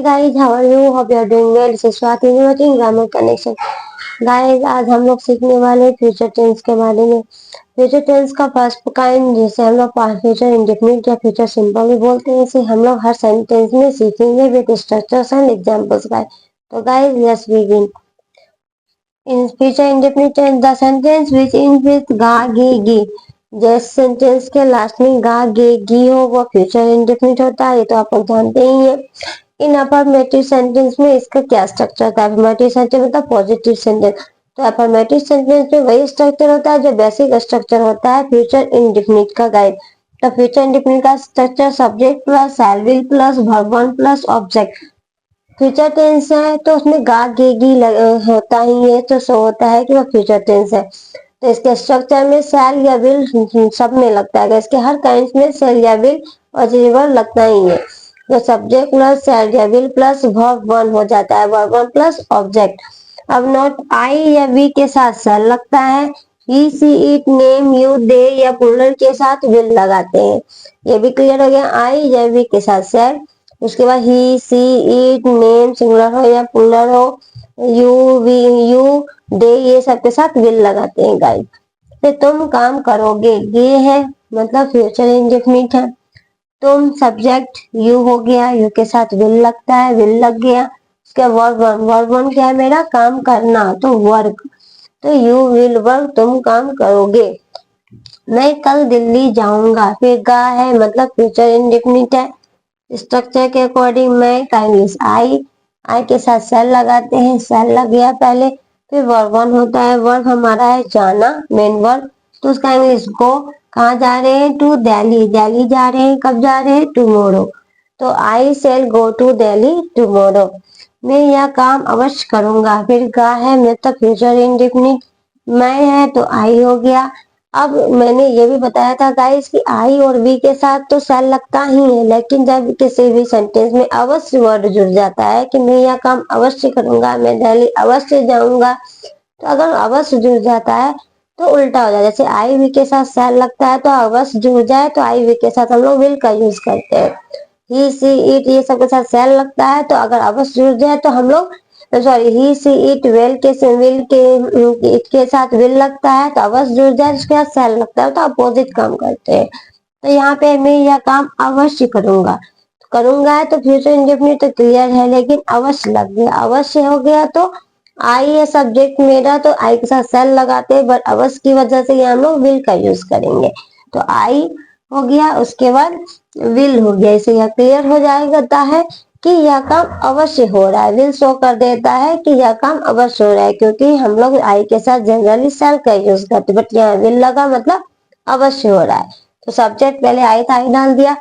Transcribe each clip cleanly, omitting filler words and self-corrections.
guys, how are you? Hope you are doing well. This is Swati watching Grammar Connection. Guys, आज हम लोग सीखने वाले future tense के बारे में। फ्यूचर टेंस का फर्स्ट काइंड जिसे हम लोग फ्यूचर इंडेफिनिट या फ्यूचर सिंपल भी बोलते हैं, इसे हम लोग हर सेंटेंस में सीखेंगे with structures and examples guys. तो guys, let's begin. In future indefinite tense, the sentence which ends with ga ge gi, जिस सेंटेंस के लास्ट में गा गे गी हो वो फ्यूचर इंडेफिनिट होता है, ये तो आप लोग जानते ही हैं। इन अफर्मेटिव सेंटेंस में इसका क्या स्ट्रक्चर होता है? अफर्मेटिव सेंटेंस मतलब पॉजिटिव सेंटेंस। तो अफर्मेटिव सेंटेंस में वही स्ट्रक्चर होता है जो बेसिक स्ट्रक्चर होता है फ्यूचर इंडेफिनिट का गाइड। तो फ्यूचर इंडेफिनिट का structure subject plus shall will plus verb one plus object. Future tense है तो उसमें गा गेगी होता ही है, तो सो होता है कि वो फ्यूचर टेंस है। तो इसके स्ट्रक्चर में सेल या विल सब में लगता है, इसके हर काइंड में सेल या विल और वर्ब लगता ही है। तो सब्जेक्ट प्लस सेल या विल प्लस वर्ब वन हो जाता है, वर्ब वन प्लस ऑब्जेक्ट। अब नोट, आई या वी के साथ सेल लगता है, he she it name you they या प्लूरल के साथ विल लगाते हैं। ये भी क्लियर हो गया, आई या वी के साथ सेल। उसके बाद ही सी इट नेम सिंगुलर हो या प्लूरल हो, यू वी यू दे ये सब के साथ विल लगाते हैं गाइस। फिर तुम काम करोगे, ये है मतलब फ्यूचर इंडेफिनिट है। तुम सब्जेक्ट यू हो गया, यू के साथ विल लगता है, विल लग गया। उसके वर्ब वन क्या है मेरा? काम करना, तो वर्क। तो यू विल वर्क, तुम काम करोगे। मैं कल दिल्ली जाऊंगा, फिर गा है मतलब फ्यूचर इंडेफिनिट है। स्ट्रक्चर के अकॉर्डिंग मैं का इंग्लिश आई के साथ सेल लगाते हैं, सेल लग गया पहले। फिर वर्ब वन होता है, वर्ब हमारा है जाना, मेन वर्ब। तो उसका इंग्लिश गो। कहाँ जा रहे हैं? टू दिल्ली, दिल्ली जा रहे हैं, कब जा रहे हैं? टुमारो। तो I shall go to Delhi tomorrow. मैं यह काम अवश्य करूंगा, फिर गा है मतलब फ्यूचर इंडेफिनिट, मैं है तो आई हो गया। अब मैंने ये भी बताया था गाइस कि आई और वी के साथ तो सेल लगता ही है, लेकिन जब किसी भी सेंटेंस में अवश्य वर्ड जुड़ जाता है कि मैं यह काम अवश्य करूंगा, मैं दिल्ली अवश्य जाऊंगा, तो अगर अवश्य जुड़ जाता है तो उल्टा हो जाए। जैसे आई वी के साथ सेल लगता है तो अवश्य जुड़ जाए तो आई वी के साथ हम लोग विल का यूज करते हैं। ही सी इट ये सब के साथ सेल लगता है तो अगर अवश्य जुड़ जाए तो हम लोग sorry he she it well के विल के इट के साथ विल लगता है तो अवश्य जुड़ जाए, उसके साथ सेल लगता है तो अपोजिट काम करते हैं। तो यहाँ पे मैं यह काम अवश्य करूंगा, करूंगा है तो फ्यूचर इंडेफिनिट तो क्लियर है, लेकिन अवश्य लग गया, अवश्य हो गया तो आई है सब्जेक्ट मेरा, तो आई के साथ सेल लगाते हैं, बट अवश्य की वजह से यहाँ हम लोग विल का यूज करेंगे। तो आई हो गया, उसके बाद विल हो गया, इसे यह क्लियर हो जाएगा है कि यह काम अवश्य हो रहा है। विल शो कर देता है कि यह काम अवश्य हो रहा है, क्योंकि हम लोग आई के साथ जनरली सेल का यूज करते, बट यहाँ विल लगा मतलब अवश्य हो रहा है। तो सब्जेक्ट पहले आई था, आई डाल दिया,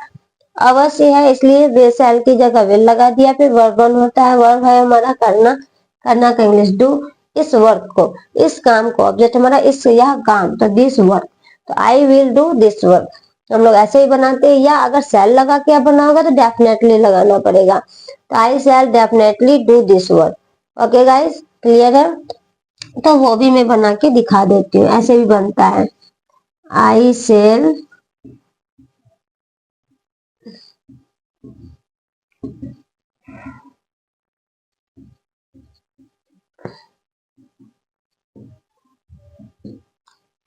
अवश्य है इसलिए सेल की जगह विल लगा दिया। फिर वर्ब वन होता है, वर्ब है हमारा करना, करना का इंग्लिश डू। इस वर्क को, इस काम को, ऑब्जेक्ट हमारा इस यह काम, तो दिस वर्क। तो आई विल डू दिस वर्क, हम लोग ऐसे ही बनाते हैं, या अगर सेल लगा के बनाओगे तो डेफिनेटली लगाना पड़ेगा। तो I shall definitely do this work. Okay guys, clear है? तो वो भी मैं बना के दिखा देती हूँ, ऐसे भी बनता है, I shall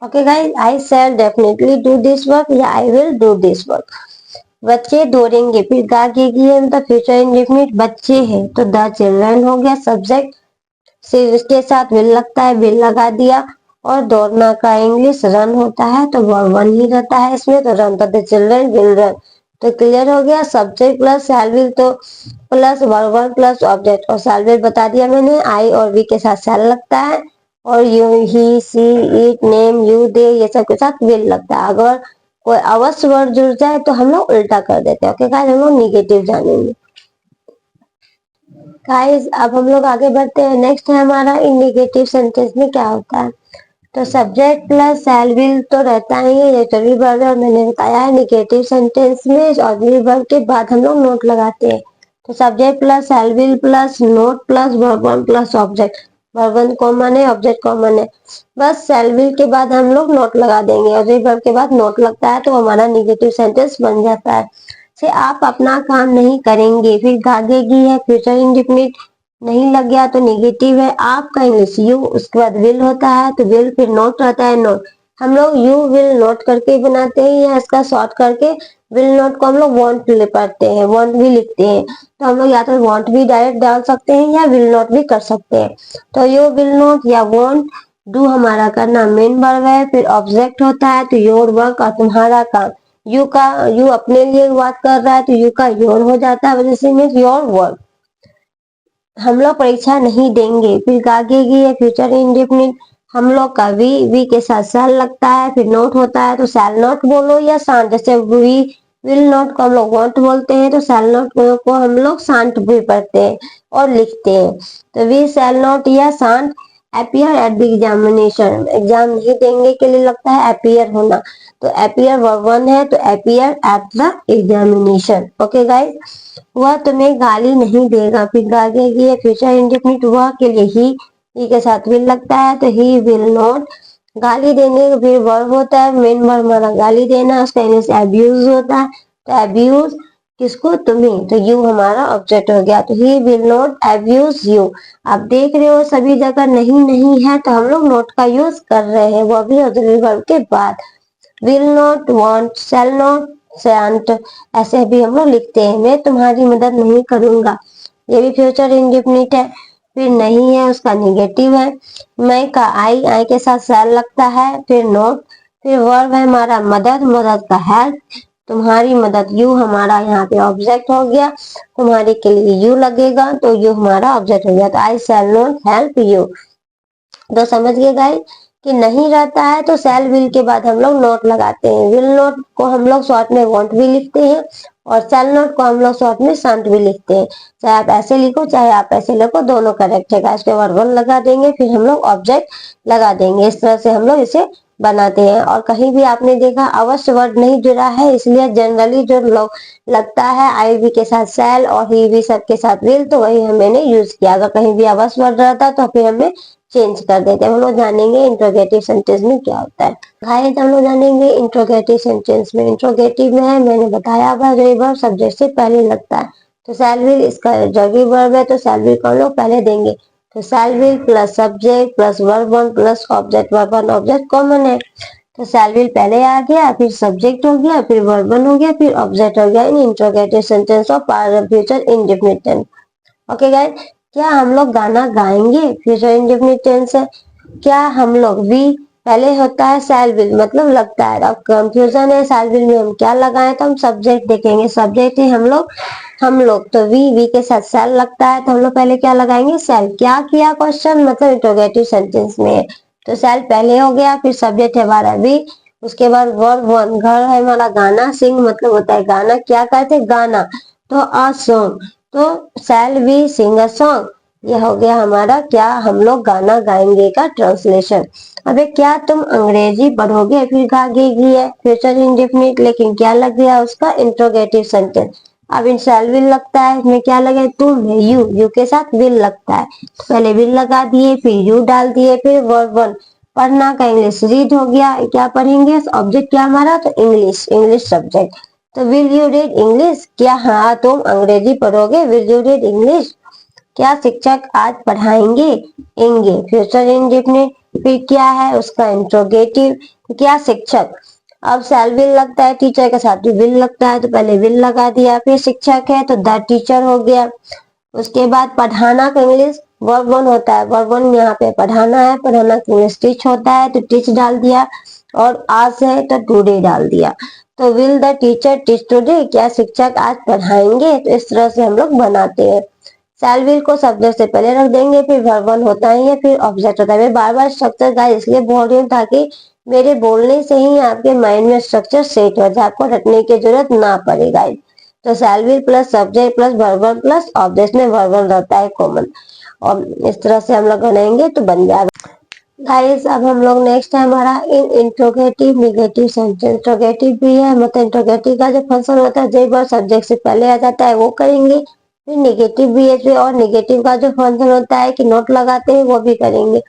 okay guys, I shall definitely do this work या I will do this work. बच्चे दौड़ेंगे, फिर गा की है मतलब फ्यूचर इंडेफिनिट, बच्चे हैं तो द चिल्ड्रन हो गया सब्जेक्ट, फिर इसके साथ विल लगता है, विल लगा दिया। और दौड़ना का इंग्लिश रन होता है तो वर्ब वन ही रहता है इसमें, तो run the children will run. तो क्लियर हो गया, सब्जेक्ट प्लस शैल विल तो plus verb one plus object, और शैल विल बता दिया मैंने, आई और वी के साथ शैल लगता है, और you he she it name you दे ये सब के साथ विल लगता है। अगर कोई अवश्य वर्ड जुड़ जाए तो हम लोग उल्टा कर देते हैं। ओके गाइस, हम लोग निगेटिव जानेंगे। गाइस अब हम लोग आगे बढ़ते हैं, नेक्स्ट है हमारा इंडिकेटिव सेंटेंस में क्या होता है। तो सब्जेक्ट प्लस शैल विल तो रहता ही है, ये सभी वर्ब और मैंने बताया है निगेटिव सेंटेंस में ऑक्सिलरी वर्ब के बाद हम लोग नोट लगाते हैं। तो subject plus shall will plus not plus verb one plus object, verb one common है, ऑब्जेक्ट कॉमन है, बस शैल विल के बाद हम लोग नोट लगा देंगे, ऑक्सिलरी वर्ब के बाद नोट लगता है तो हमारा निगेटिव सेंटेंस बन जाता है। से आप अपना काम नहीं करेंगे। फिर आगे की है फ्यूचर इंडेफिनिट, नहीं लग गया तो निगेटिव है आपका इंग्लिश यू, उसके बाद विल होता है तो विल, फिर नोट रहता है नोट। हम लोग यू विल नोट करके बनाते हैं या इसका शॉर्ट करके विल नोट को हम लोग वांट पढ़ते हैं, वांट भी लिखते हैं। तो हम लोग या तो वांट भी डायरेक्ट डाल सकते हैं या विल नोट भी कर सकते हैं। तो यू विल नोट या वांट, डू हमारा करना मेन वर्ब है, फिर ऑब्जेक्ट होता है तो योर वर्क और तुम्हारा काम। यू का, यू अपने लिए बात कर रहा है तो यू का योर हो जाता है, वजह से मीन्स योर वर्क। हम लोग परीक्षा नहीं देंगे। फिर आगे की है फ्यूचर इंडेफिनिट, हम लोग का वी के साथ शैल लगता है, फिर नोट होता है तो शैल नॉट बोलो या शांत, जैसे वी विल नॉट को हम लोग वॉन्ट बोलते हैं तो शैल नॉट को हम लोग शांत भी पढ़ते हैं और लिखते हैं। तो वी शैल नॉट या शांत appear at the examination, exam नहीं देंगे के लिए लगता है अपियर होना, तो अपियर वर्ब 1 है तो appear at the examination. Okay guys, वह तुम्हें गाली नहीं देगा। फिर आगे की है फ्यूचर इंडेफिनिट, वह के लिए ही के साथ विल लगता है तो ही विल नॉट। गाली देने का फिर वर्ब होता है, मेन वर्ब हमारा गाली देना, उसका इंग्लिश अब्यूज होता है तो अब्यूज किसको, तुम्हें, तो यू हमारा ऑब्जेक्ट हो गया, तो he will not abuse you. आप देख रहे हो सभी जगह नहीं नहीं है तो हम लोग नोट का यूज कर रहे हैं, वो भी ऑक्सिलरी वर्ब के बाद। Will not, want, shall not, शांत, ऐसे भी हम लोग लिखते हैं। मैं तुम्हारी मदद नहीं करूंगा, ये भी फ्यूचर इंडेफिनिट है। फिर नहीं है उसका निगेटिव है। मैं का आई के साथ शैल लगता है, फिर नॉट, फिर वर्ब है हमारा मदद, मदद का हेल्प, तुम्हारी मदद यू हमारा यहाँ पे ऑब्जेक्ट हो गया, तुम्हारे के लिए यू लगेगा तो यू हमारा ऑब्जेक्ट हो गया, तो I shall not help you. तो समझ गए गाइस कि नहीं रहता है तो शैल विल के बाद हम लोग नोट लगाते हैं। विल नोट को हम लोग शॉर्ट में वांट भी लिखते हैं और शैल नोट को हम लोग शॉर्ट में शांत भी लिखते हैं। चाहे आप ऐसे लिखो चाहे आप ऐसे लिखो, दोनों करेक्ट है। इसके बाद वन लगा देंगे, फिर हम लोग ऑब्जेक्ट लगा देंगे। इस तरह से हम लोग इसे बनाते हैं। और कहीं भी आपने देखा अवश्य वर्ड नहीं जुड़ा है, इसलिए जनरली जो लोग लगता है आई वी के साथ शैल और ही भी सबके साथ विल, तो वही मैंने यूज किया। अगर कहीं भी अवश्य वर्ड रहता तो फिर हमें चेंज कर देते हैं। हम लोग जानेंगे इंट्रोगेटिव सेंटेंस में क्या होता है। गाइस हम लोग जानेंगे इंट्रोगेटिव सेंटेंस में। इंट्रोगेटिव में है, मैंने बताया वर्ब सब्जेक्ट से पहले लगता है तो शैल विल, इसका जरूरी वर्ब है तो शैल विल को हम लोग पहले देंगे। तो शैल will plus subject plus verb 1 plus object, verb 1 object common है तो शैल विल पहले आ गया, फिर सब्जेक्ट हो गया, फिर वर्ब 1 हो गया, फिर ऑब्जेक्ट हो गया in interrogative sentence of future indefinite tense. Okay guys, क्या हम लोग गाना गाएंगे, फ्यूचर इंडेफिनिट टेंस है। क्या हम लोग, वी पहले होता है शैल विल मतलब लगता है। अब कंफ्यूजन है शैल विल में हम क्या लगाएं, तो हम सब्जेक्ट देखेंगे। सब्जेक्ट है हम लोग तो वी के साथ शैल लगता है तो हम लोग पहले क्या लगाएंगे, शैल। क्या किया क्वेश्चन, मतलब इंट्रोगेटिव सेंटेंस में है तो शैल पहले हो गया, फिर सब्जेक्ट है हमारा वी, उसके बाद वर्ब 1 घर है हमारा गाना, सिंग मतलब होता है गाना, क्या कहते हैं गाना, तो अ सॉन्ग, तो shall we sing a song, ये हो गया हमारा क्या हम लोग गाना गाएंगे का ट्रांसलेशन। अबे क्या तुम अंग्रेजी पढ़ोगे, फिर आगे की है फ्यूचर इंडेफिनिट, लेकिन क्या लग गया उसका इंट्रोगेटिव सेंटेंस। अब इन शैल विल लगता है, इसमें क्या लगे, तुम है यू के साथ विल लगता है, पहले विल लगा दिए फिर यू डाल दिए, फिर वर्ब 1 पढ़ना का इंग्लिश रीड हो गया, क्या पढ़ेंगे, ऑब्जेक्ट क्या हमारा, तो इंग्लिश सब्जेक्ट। तो विल यू रीड इंग्लिश, क्या हाँ तुम अंग्रेजी पढ़ोगे, विल यू रीड इंग्लिश। क्या शिक्षक आज पढ़ाएंगे, एंगे फ्यूचर इंडेफिनिट। फिर क्या है उसका इंट्रोगेटिव, क्या शिक्षक। अब शैल विल लगता है, टीचर के साथ भी विल लगता है तो पहले विल लगा दिया, फिर शिक्षक है तो द टीचर हो गया। उसके बाद पढ़ाना का इंग्लिश वर्ब 1 होता है, वर्ब 1 यहाँ पे पढ़ाना है, पढ़ाना का इंग्लिश टीच होता है तो टीच डाल दिया, और आज है तो टुडे डाल दिया। तो will the teacher teach today, क्या शिक्षक आज पढ़ाएंगे, तो इस तरह से हम लोग बनाते हैं। शैल विल को सब्जेक्ट से पहले रख देंगे, फिर वर्ब 1 होता है, फिर ऑब्जेक्ट होता है। मैं बार बार स्ट्रक्चर गाइस इसलिए बोल रही हूँ ताकि मेरे बोलने से ही आपके माइंड में स्ट्रक्चर सेट हो जाए, आपको रटने की जरूरत ना पड़े गाइस। तो शैल will plus subject plus verb 1 plus object में वर्ब 1 रहता है कॉमन, और इस तरह से हम लोग बनाएंगे तो बन जाएगा गाइस। अब हम लोग नेक्स्ट है हमारा इन इंट्रोगेटिव निगेटिव सेंटेंस। इंट्रोगेटिव भी है, मतलब इंट्रोगेटिव का जो फंक्शन होता है जब वर्ड सब्जेक्ट से पहले आ जाता है वो करेंगे। फिर निगेटिव भी है, और निगेटिव का जो फंक्शन होता है कि नोट लगाते हैं वो भी करेंगे।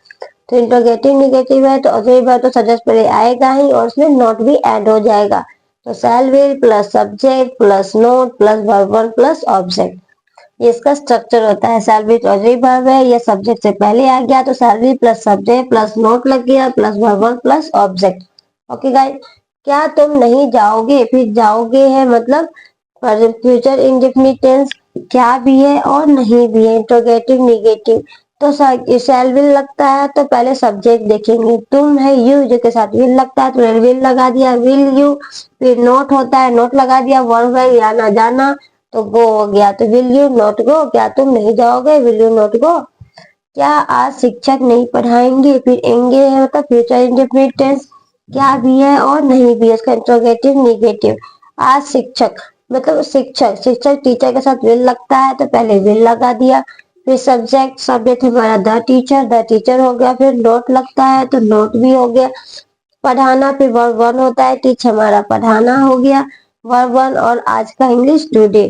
तो इंट्रोगेटिव निगेटिव है तो अगली बार तो सब्जेक्ट पहले आएगा ही और उसमें नोट भी ऐड हो जाएगा। तो शैल will plus subject plus not plus verb one plus object, ये इसका स्ट्रक्चर होता है। शैल विल ऑलरेडी वर्ब है, ये सब्जेक्ट से पहले आ गया तो शैल will plus subject plus note लग गया plus verb one plus object. Okay guys, क्या तुम नहीं जाओगे, फिर जाओगे है मतलब फ्यूचर इंडेफिनिट टेंस, क्या भी है और नहीं भी है, इंट्रोगेटिव निगेटिव। तो शैल विल लगता है तो पहले सब्जेक्ट देखेंगे, तुम है यू जो के साथ विल लगता है तो विल लगा दिया विल यू, फिर नोट होता है नोट लगा दिया, वर्ब है आना जाना तो गो हो गया, तो विल यू नॉट गो, क्या तुम नहीं जाओगे, विल यू नॉट गो। क्या आज शिक्षक नहीं पढ़ाएंगे, फिर एंगे है मतलब फ्यूचर इंडेफिनिट टेंस, क्या भी है और नहीं भी है, इसका इंट्रोगेटिव निगेटिव। आज शिक्षक मतलब शिक्षक, शिक्षक टीचर के साथ विल लगता है तो पहले विल लगा दिया, फिर सब्जेक्ट, सब्जेक्ट हमारा द टीचर हो गया, फिर नोट लगता है तो नोट भी हो गया, पढ़ाना फिर वर्ब वन होता है, टीच हमारा पढ़ाना हो गया वर्ब वन, और आज का इंग्लिश टुडे।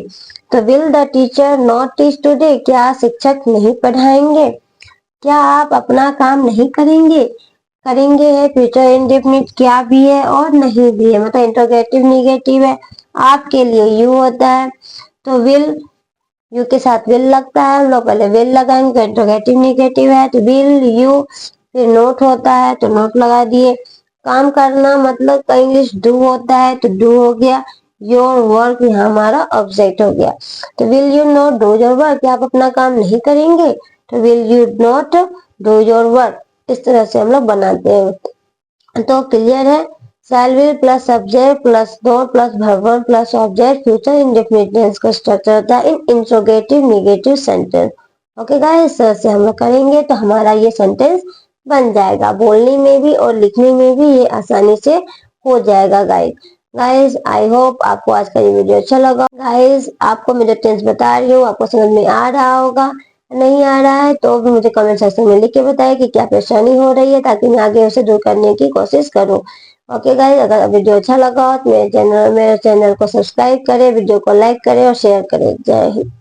तो will the teacher not teach today, क्या शिक्षक नहीं पढ़ाएंगे, क्या आप अपना काम नहीं करेंगे, करेंगे है फ्यूचर इंडेफिनिट, क्या भी है और नहीं भी है मतलब इंट्रोगेटिव निगेटिव है। आपके लिए यू होता है तो विल, यू के साथ विल लगता है, हम लोग पहले विल लगाएंगे, इंट्रोगेटिव निगेटिव है तो विल यू, फिर नोट होता है तो नोट लगा दिए, काम करना मतलब का इंग्लिश डू होता है तो डू हो गया, योर वर्क यहाँ हमारा ऑब्जेक्ट हो गया। तो will you not do your work, क्या आप अपना काम नहीं करेंगे, तो will you not do your work, इस तरह से हम लोग बनाते हैं। तो क्लियर है, shall will plus subject plus not plus verb one plus object future indefinite tense का स्ट्रक्चर होता है in interrogative negative sentence. Okay guys, से हम लोग करेंगे तो हमारा ये सेंटेंस बन जाएगा, बोलने में भी और लिखने में भी ये आसानी से हो जाएगा गाइस। गाइस आई होप आपको आज का ये वीडियो अच्छा लगा। गाइस आपको मैं जो टेंस बता रही हूँ आपको समझ में आ रहा होगा, नहीं आ रहा है तो भी मुझे कमेंट सेक्शन में लिख के बताएं कि क्या परेशानी हो रही है, ताकि मैं आगे उसे दूर करने की कोशिश करूँ। ओके गाइस, अगर वीडियो अच्छा लगा हो तो मेरे चैनल को सब्सक्राइब करें, वीडियो को लाइक करें और शेयर करें। जय हिंद।